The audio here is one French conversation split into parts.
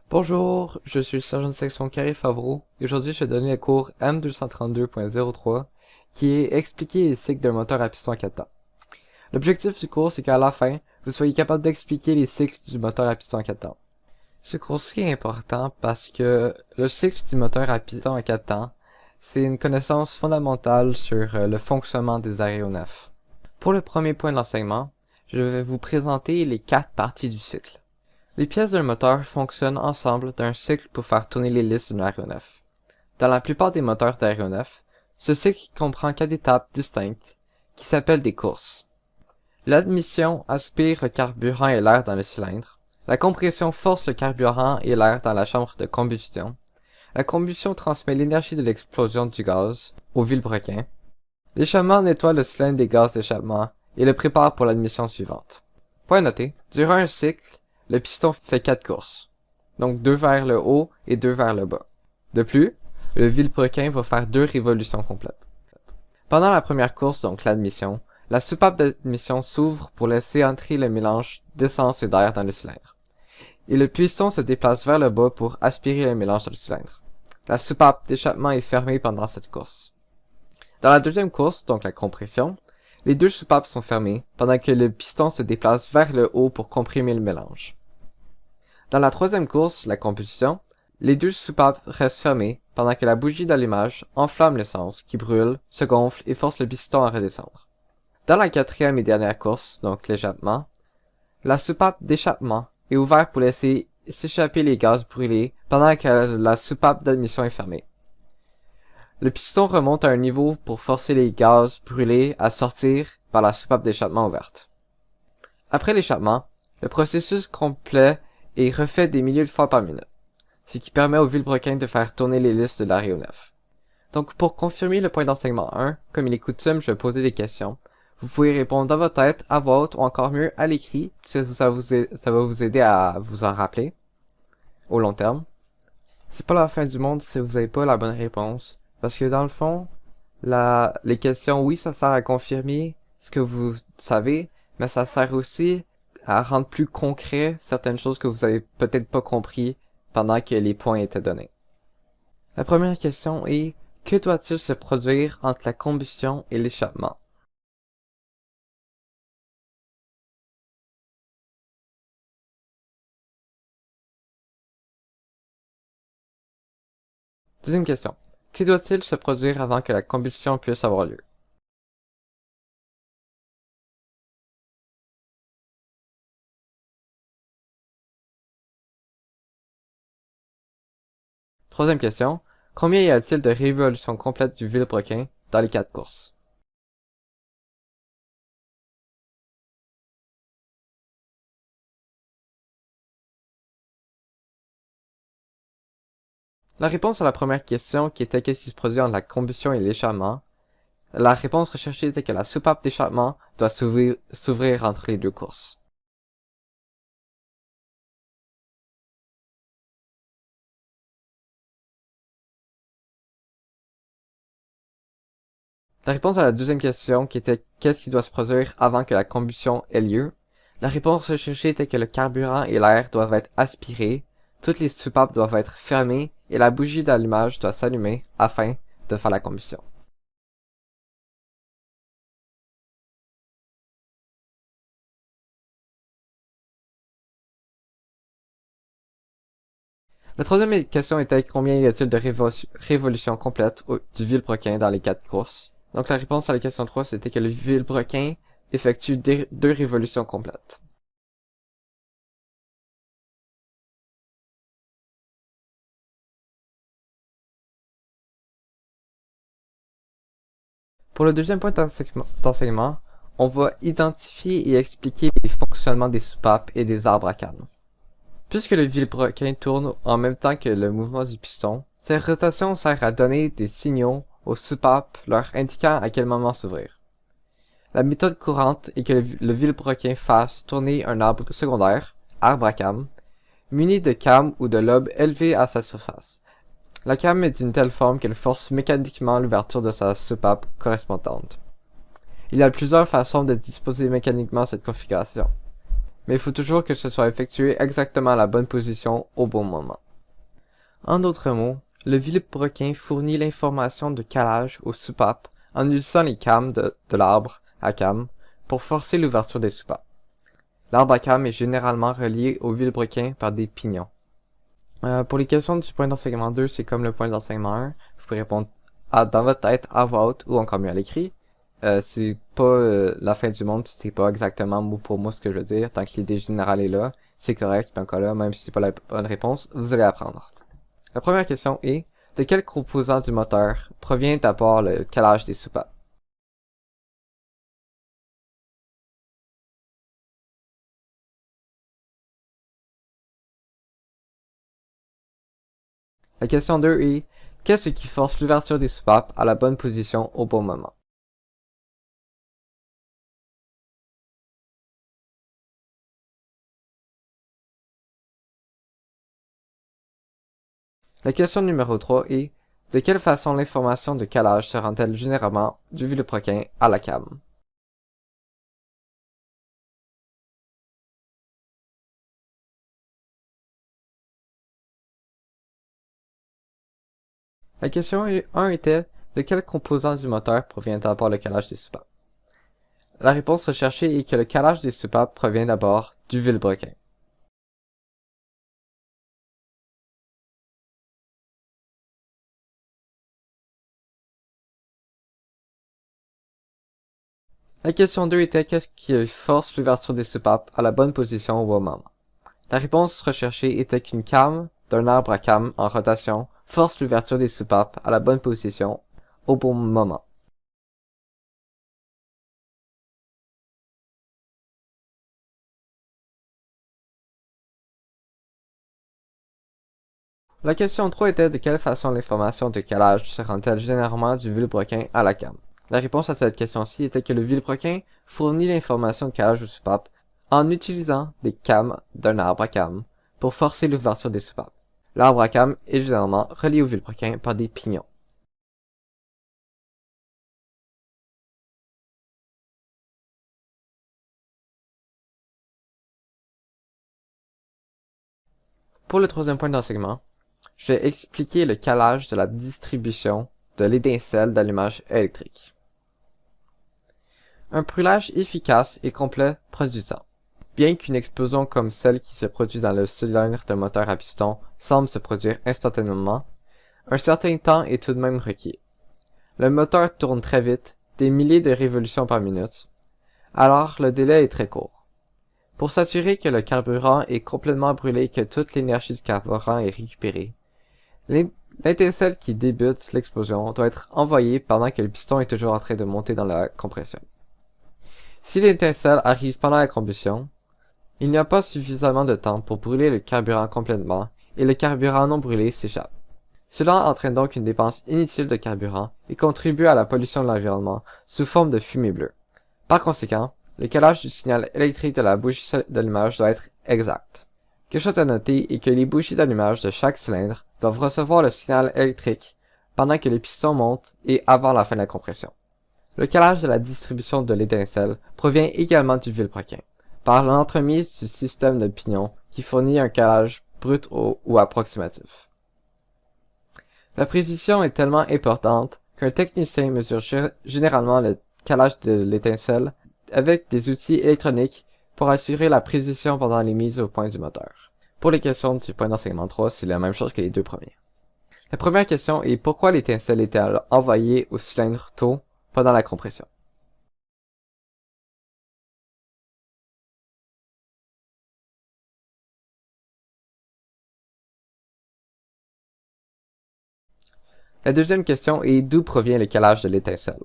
Bonjour, je suis le sergent de section Carré Favreau et aujourd'hui je vais donner le cours M232.03 qui est expliquer les cycles d'un moteur à piston à 4 temps. L'objectif du cours c'est qu'à la fin, vous soyez capable d'expliquer les cycles du moteur à piston à 4 temps. Ce cours-ci est important parce que le cycle du moteur à piston à 4 temps, c'est une connaissance fondamentale sur le fonctionnement des aéronefs. Pour le premier point de l'enseignement, je vais vous présenter les 4 parties du cycle. Les pièces d'un moteur fonctionnent ensemble d'un cycle pour faire tourner l'hélice d'un aéronef. Dans la plupart des moteurs d'aéronefs, ce cycle comprend 4 étapes distinctes qui s'appellent des courses. L'admission aspire le carburant et l'air dans le cylindre. La compression force le carburant et l'air dans la chambre de combustion. La combustion transmet l'énergie de l'explosion du gaz au vilebrequin. L'échappement nettoie le cylindre des gaz d'échappement et le prépare pour l'admission suivante. Point noté, durant un cycle, le piston fait 4 courses, donc 2 vers le haut et 2 vers le bas. De plus, le vilebrequin va faire 2 révolutions complètes. Pendant la première course, donc l'admission, la soupape d'admission s'ouvre pour laisser entrer le mélange d'essence et d'air dans le cylindre. Et le piston se déplace vers le bas pour aspirer le mélange dans le cylindre. La soupape d'échappement est fermée pendant cette course. Dans la deuxième course, donc la compression, les 2 soupapes sont fermées pendant que le piston se déplace vers le haut pour comprimer le mélange. Dans la troisième course, la combustion, les 2 soupapes restent fermées pendant que la bougie d'allumage enflamme l'essence qui brûle, se gonfle et force le piston à redescendre. Dans la quatrième et dernière course, donc l'échappement, la soupape d'échappement est ouverte pour laisser s'échapper les gaz brûlés pendant que la soupape d'admission est fermée. Le piston remonte à un niveau pour forcer les gaz brûlés à sortir par la soupape d'échappement ouverte. Après l'échappement, le processus complet est refait des milliers de fois par minute, ce qui permet au vilebrequin de faire tourner l'hélice de l'aéronef. Donc pour confirmer le point d'enseignement 1, comme il est coutume, je vais poser des questions. Vous pouvez répondre dans votre tête, à voix haute ou encore mieux à l'écrit, ça va vous aider à vous en rappeler au long terme. C'est pas la fin du monde si vous n'avez pas la bonne réponse. Parce que dans le fond, les questions, oui, ça sert à confirmer ce que vous savez, mais ça sert aussi à rendre plus concret certaines choses que vous avez peut-être pas compris pendant que les points étaient donnés. La première question est, que doit-il se produire entre la combustion et l'échappement? Deuxième question. Que doit-il se produire avant que la combustion puisse avoir lieu? Troisième question. Combien y a-t-il de révolutions complètes du vilebrequin dans les 4 courses? La réponse à la première question, qui était qu'est-ce qui se produit entre la combustion et l'échappement, la réponse recherchée était que la soupape d'échappement doit s'ouvrir entre les 2 courses. La réponse à la deuxième question, qui était qu'est-ce qui doit se produire avant que la combustion ait lieu, la réponse recherchée était que le carburant et l'air doivent être aspirés, toutes les soupapes doivent être fermées et la bougie d'allumage doit s'allumer afin de faire la combustion. La troisième question était combien y a-t-il de révolutions complètes du vilebrequin dans les 4 courses. Donc la réponse à la question 3, c'était que le vilebrequin effectue 2 révolutions complètes. Pour le deuxième point d'enseignement, on va identifier et expliquer les fonctionnements des soupapes et des arbres à cam. Puisque le vilebrequin tourne en même temps que le mouvement du piston, cette rotation sert à donner des signaux aux soupapes leur indiquant à quel moment s'ouvrir. La méthode courante est que le vilebrequin fasse tourner un arbre secondaire, arbre à cam, muni de cames ou de lobes élevés à sa surface. La came est d'une telle forme qu'elle force mécaniquement l'ouverture de sa soupape correspondante. Il y a plusieurs façons de disposer mécaniquement cette configuration. mais il faut toujours que ce soit effectué exactement à la bonne position au bon moment. En d'autres mots, le vilebrequin fournit l'information de calage aux soupapes en utilisant les cames de l'arbre à cames pour forcer l'ouverture des soupapes. L'arbre à cames est généralement relié au vilebrequin par des pignons. Pour les questions du point d'enseignement 2, c'est comme le point d'enseignement 1. Vous pouvez répondre dans votre tête, à voix haute ou encore mieux à l'écrit. C'est pas la fin du monde si c'est pas exactement mot pour mot ce que je veux dire. Tant que l'idée générale est là, c'est correct. Puis encore là, même si c'est pas la bonne réponse, vous allez apprendre. La première question est, de quel composant du moteur provient d'abord le calage des soupapes? La question 2 est, qu'est-ce qui force l'ouverture des soupapes à la bonne position au bon moment? La question numéro 3 est, de quelle façon l'information de calage se rend-elle généralement du vilebrequin à la came? La question 1 était, de quel composant du moteur provient d'abord le calage des soupapes? La réponse recherchée est que le calage des soupapes provient d'abord du vilebrequin. La question 2 était qu'est-ce qui force l'ouverture des soupapes à la bonne position au bon moment? La réponse recherchée était qu'une came d'un arbre à came en rotation force l'ouverture des soupapes à la bonne position au bon moment. La question 3 était de quelle façon l'information de calage se rend-elle généralement du vilebrequin à la came? La réponse à cette question-ci était que le vilebrequin fournit l'information de calage aux soupapes en utilisant des cames d'un arbre à came pour forcer l'ouverture des soupapes. L'arbre à came est généralement relié au vilebrequin par des pignons. Pour le troisième point d'enseignement, je vais expliquer le calage de la distribution de l'étincelle d'allumage électrique. Un brûlage efficace et complet prend du temps. Bien qu'une explosion comme celle qui se produit dans le cylindre d'un moteur à piston semble se produire instantanément, un certain temps est tout de même requis. Le moteur tourne très vite, des milliers de révolutions par minute, alors le délai est très court. Pour s'assurer que le carburant est complètement brûlé et que toute l'énergie du carburant est récupérée, l'étincelle qui débute l'explosion doit être envoyée pendant que le piston est toujours en train de monter dans la compression. Si l'étincelle arrive pendant la combustion, il n'y a pas suffisamment de temps pour brûler le carburant complètement et le carburant non brûlé s'échappe. Cela entraîne donc une dépense inutile de carburant et contribue à la pollution de l'environnement sous forme de fumée bleue. Par conséquent, le calage du signal électrique de la bougie d'allumage doit être exact. Quelque chose à noter est que les bougies d'allumage de chaque cylindre doivent recevoir le signal électrique pendant que les pistons montent et avant la fin de la compression. Le calage de la distribution de l'étincelle provient également du vilebrequin, par l'entremise du système de pignon qui fournit un calage brut ou approximatif. La précision est tellement importante qu'un technicien mesure généralement le calage de l'étincelle avec des outils électroniques pour assurer la précision pendant les mises au point du moteur. Pour les questions du point d'enseignement 3, c'est la même chose que les deux premières. La première question est pourquoi l'étincelle était-elle envoyée au cylindre tôt pendant la compression? La deuxième question est d'où provient le calage de l'étincelle?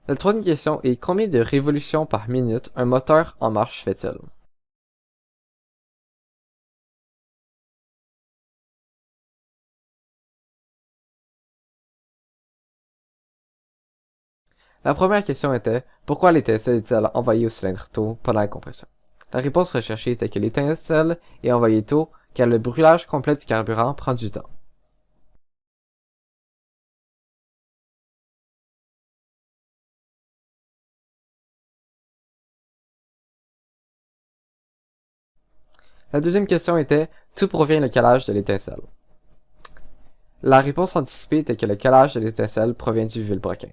La troisième question est combien de révolutions par minute un moteur en marche fait-il? La première question était pourquoi l'étincelle est-elle envoyée au cylindre tôt pendant la compression? La réponse recherchée était que l'étincelle est envoyée tôt car le brûlage complet du carburant prend du temps. La deuxième question était « D'où provient le calage de l'étincelle ?» La réponse anticipée était que le calage de l'étincelle provient du vilebrequin.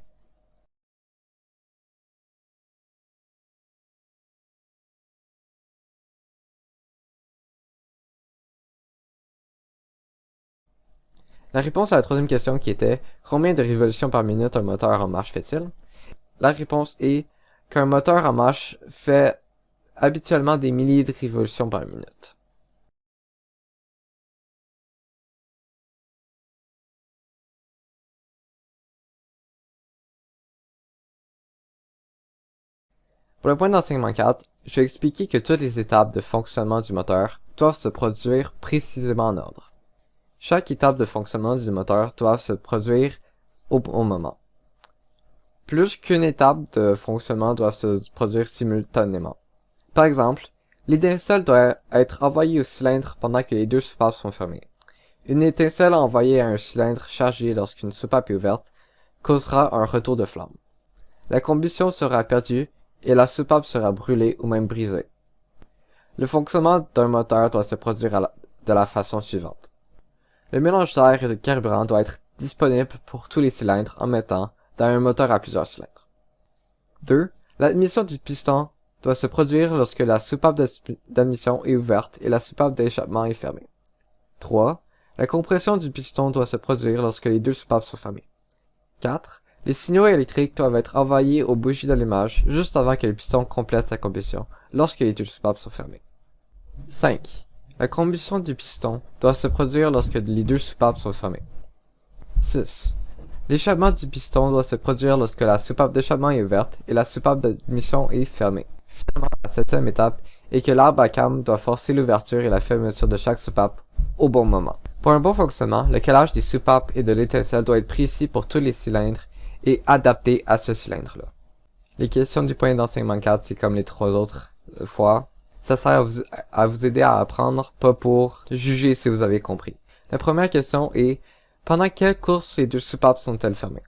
La réponse à la troisième question qui était « Combien de révolutions par minute un moteur en marche fait-il ?» La réponse est qu'un moteur en marche fait habituellement des milliers de révolutions par minute. Pour le point d'enseignement 4, je vais expliquer que toutes les étapes de fonctionnement du moteur doivent se produire précisément en ordre. Chaque étape de fonctionnement du moteur doit se produire au bon moment. Plus qu'une étape de fonctionnement doit se produire simultanément. Par exemple, l'étincelle doit être envoyée au cylindre pendant que les deux soupapes sont fermées. Une étincelle envoyée à un cylindre chargé lorsqu'une soupape est ouverte causera un retour de flamme. La combustion sera perdue et la soupape sera brûlée ou même brisée. Le fonctionnement d'un moteur doit se produire de la façon suivante. Le mélange d'air et de carburant doit être disponible pour tous les cylindres en même temps dans un moteur à plusieurs cylindres. 2. L'admission du piston doit se produire lorsque la soupape d'admission est ouverte et la soupape d'échappement est fermée. 3. La compression du piston doit se produire lorsque les deux soupapes sont fermées. 4. Les signaux électriques doivent être envoyés aux bougies d'allumage juste avant que le piston complète sa combustion, lorsque les deux soupapes sont fermées. 5. La combustion du piston doit se produire lorsque les deux soupapes sont fermées. 6. L'échappement du piston doit se produire lorsque la soupape d'échappement est ouverte et la soupape d'admission est fermée. Finalement, la septième étape est que l'arbre à cam doit forcer l'ouverture et la fermeture de chaque soupape au bon moment. Pour un bon fonctionnement, le calage des soupapes et de l'étincelle doit être précis pour tous les cylindres et adapté à ce cylindre-là. Les questions du point d'enseignement 4, c'est comme les trois autres fois. Ça sert à vous aider à apprendre, pas pour juger si vous avez compris. La première question est « Pendant quelle course les deux soupapes sont-elles fermées ?»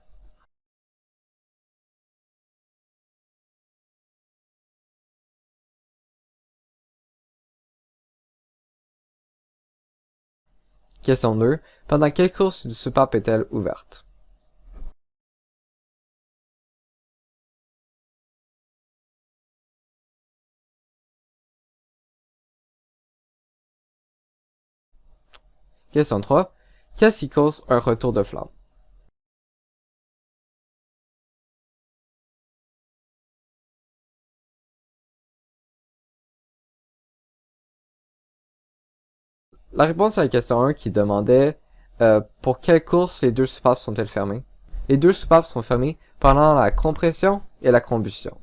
Question 2. Pendant quelle course les soupapes est-elle ouverte? Question 3. Qu'est-ce qui cause un retour de flamme? La réponse à la question 1 qui demandait pour quelle course les deux soupapes sont-elles fermées? Les deux soupapes sont fermées pendant la compression et la combustion.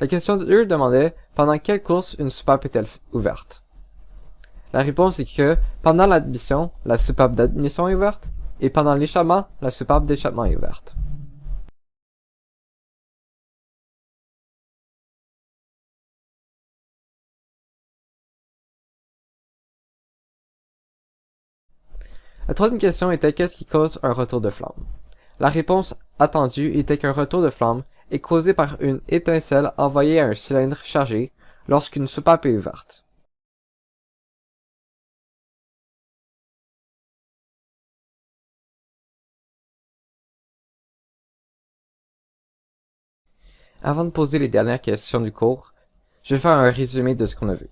La question 2 demandait pendant quelle course une soupape est-elle ouverte? La réponse est que pendant l'admission, la soupape d'admission est ouverte et pendant l'échappement, la soupape d'échappement est ouverte. La troisième question était qu'est-ce qui cause un retour de flamme? La réponse attendue était qu'un retour de flamme est causé par une étincelle envoyée à un cylindre chargé lorsqu'une soupape est ouverte. Avant de poser les dernières questions du cours, je vais faire un résumé de ce qu'on a vu.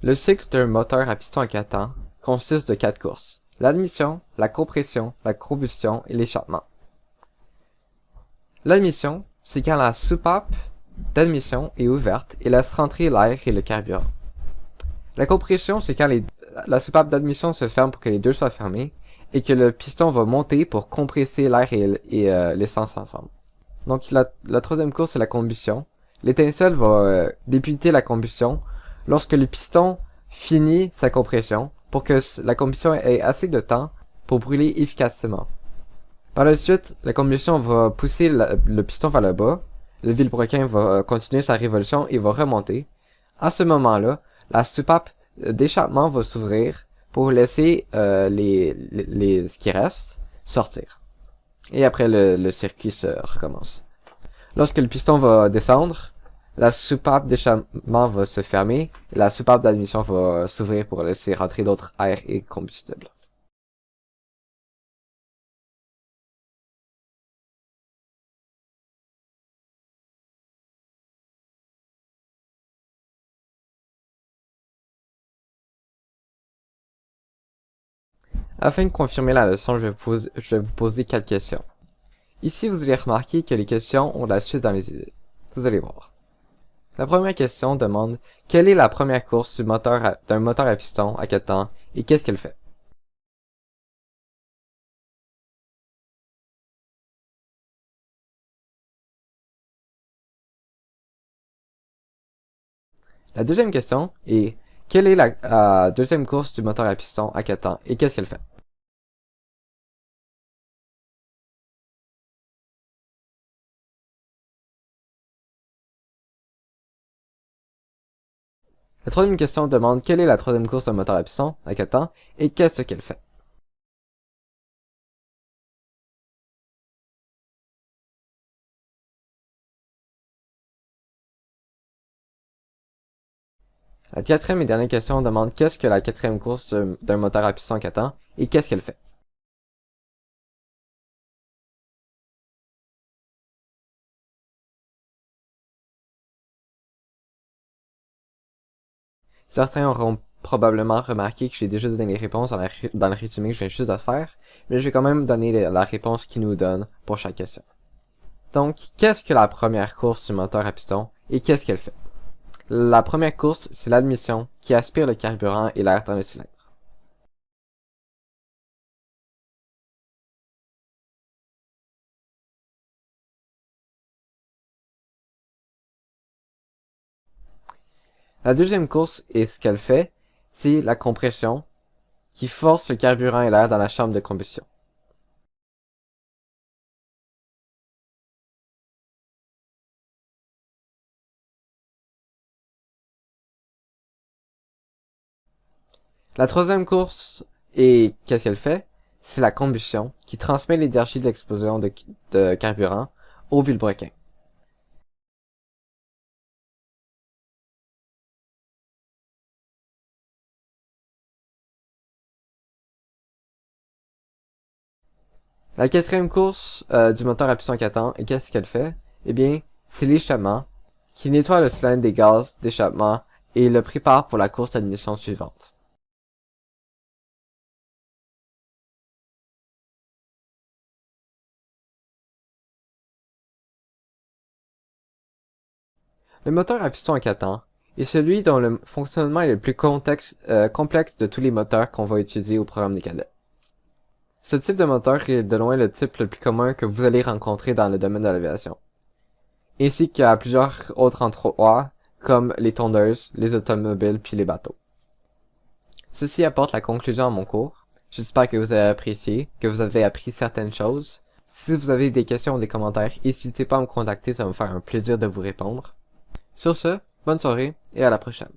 Le cycle d'un moteur à piston à 4 temps consiste de 4 courses. L'admission, la compression, la combustion et l'échappement. L'admission, c'est quand la soupape d'admission est ouverte et laisse rentrer l'air et le carburant. La compression, c'est quand la soupape d'admission se ferme pour que les deux soient fermés et que le piston va monter pour compresser l'air et l'essence ensemble. Donc la troisième course, c'est la combustion. L'étincelle va débuter la combustion lorsque le piston finit sa compression pour que la combustion ait assez de temps pour brûler efficacement. Par la suite, la combustion va pousser le piston vers le bas, le vilebrequin va continuer sa révolution et va remonter. À ce moment-là, la soupape d'échappement va s'ouvrir pour laisser ce qui reste, sortir. Et après, le circuit se recommence. Lorsque le piston va descendre, la soupape d'échappement va se fermer et la soupape d'admission va s'ouvrir pour laisser rentrer d'autres air et combustible. Afin de confirmer la leçon, je vais vous poser 4 questions. Ici, vous allez remarquer que les questions ont la suite dans les idées. Vous allez voir. La première question demande quelle est la première course d'un moteur à piston à 4 temps et qu'est-ce qu'elle fait? La deuxième question est quelle est la deuxième course du moteur à piston à 4 temps et qu'est-ce qu'elle fait? La troisième question demande quelle est la troisième course d'un moteur à piston à 4 temps et qu'est-ce qu'elle fait? La quatrième et dernière question demande qu'est-ce que la quatrième course d'un moteur à piston à 4 temps et qu'est-ce qu'elle fait? Certains auront probablement remarqué que j'ai déjà donné les réponses dans le résumé que je viens juste de faire, mais je vais quand même donner la réponse qu'ils nous donnent pour chaque question. Donc, qu'est-ce que la première course du moteur à piston et qu'est-ce qu'elle fait? La première course, c'est l'admission qui aspire le carburant et l'air dans le cylindre. La deuxième course, et ce qu'elle fait, c'est la compression qui force le carburant et l'air dans la chambre de combustion. La troisième course, et qu'est-ce qu'elle fait? C'est la combustion qui transmet l'énergie de l'explosion de carburant au vilebrequin. La quatrième course du moteur à piston 4 ans, et qu'est-ce qu'elle fait? Eh bien, c'est l'échappement qui nettoie le cylindre des gaz d'échappement et le prépare pour la course d'admission suivante. Le moteur à piston à 4 ans est celui dont le fonctionnement est le plus complexe de tous les moteurs qu'on va utiliser au programme des cadets. Ce type de moteur est de loin le type le plus commun que vous allez rencontrer dans le domaine de l'aviation, ainsi qu'à plusieurs autres endroits comme les tondeuses, les automobiles puis les bateaux. Ceci apporte la conclusion à mon cours. J'espère que vous avez apprécié, que vous avez appris certaines choses. Si vous avez des questions ou des commentaires, n'hésitez pas à me contacter, ça va me faire un plaisir de vous répondre. Sur ce, bonne soirée et à la prochaine.